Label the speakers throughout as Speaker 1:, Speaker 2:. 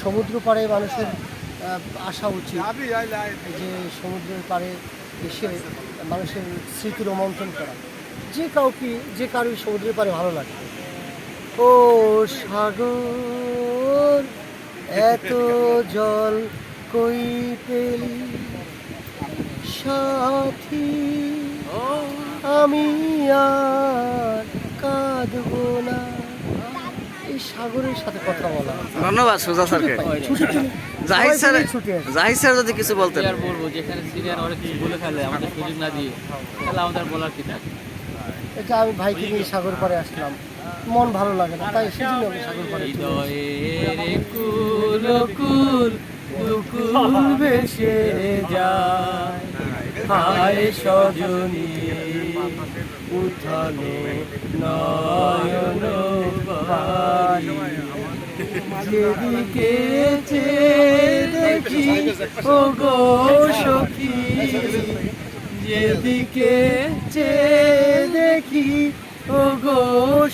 Speaker 1: সমুদ্র পাড়ে মানুষের আসা উচিত, যে সমুদ্রের পাড়ে এসে মানুষের স্মৃতি রোমন্থন করা। যে কারোই সমুদ্রের পাড়ে ভালো লাগে। ও সাগর এত জল কই পেলি সাথী, আমি আর কাঁদবো না। এই সাগরের সাথে কথা বলা।
Speaker 2: ধন্যবাদ সুজা স্যারকে। জাহিদ স্যার যদি কিছু বলতেন।
Speaker 3: আর বলবো, যেখানে সিনিয়র অনেক কিছু বলে ফেলে আমাদের সুযোগ না দিয়ে, তাহলে আমাদের বলার কি থাকে।
Speaker 1: এটা আমি ভাইকে নিয়ে সাগর পাড়ে আসলাম, মন ভালো লাগে না, তাই সেজন্য আমি সাগর পাড়ে
Speaker 3: হৃদয়ের কুল কুল দুকুল ভেসে যায়, হায় সজনী উঠানে নয়ন বাড়ি, যেদিকে চেয়ে দেখি ও গো সখী, যেদিকে চেয়ে দেখি ও গো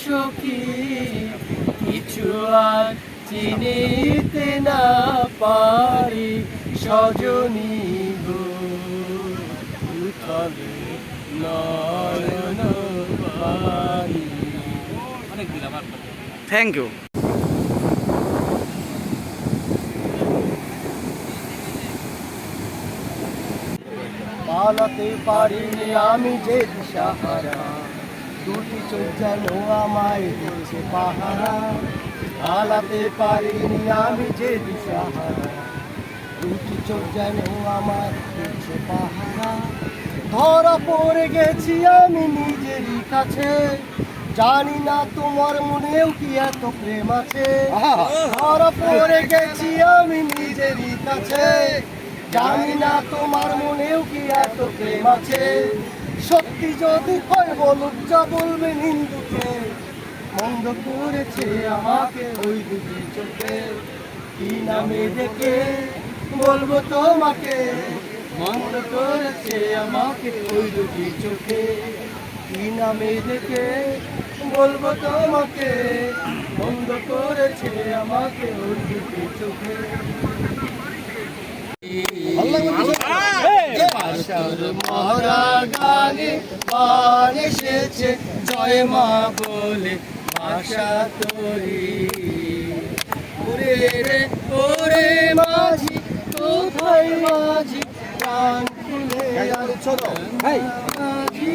Speaker 3: সখী, কিছু আর চিনিতে না পারি সজনী গো, উঠানে নয়ন বাড়ি। অনেক দিন আমার।
Speaker 2: Thank you.
Speaker 1: পালাতে পারিনি আমি যে দিশাহারা, দুটি চোখ যেন আমায় দিচ্ছে পাহারা। পালাতে পারিনি আমি যে দিশাহারা, দুটি চোখ যেন আমায় দিচ্ছে পাহারা। ধরা পড়ে গেছি আমি নিজেরই কাছে, জানি না তোমার মনেও কি এত প্রেম আছে। ধরা পড়ে গেছি আমি নিজেরই কাছে, জানি না তোমার মনেও কি এত প্রেম আছে। সত্যি যদি হয় বলুক, যা বলবে নিন্দুকে, মন্দ করেছে আমাকে ওই দুটি চোখে। কি নামে ডেকে বলবো তোমাকে, মন্দ করেছে আমাকে ওই দুটি চোখে। কি নামে ডেকে বলবো তোমাকে, মন্দ করেছে আমাকে ওই দুটি চোখে। মহারা গানে পান এসেছে, জয় মা বলে ভাষা তরি। ওরে রে ওরে মাঝি, কোথায় মাঝি, প্রাণ খুলে মাঝি।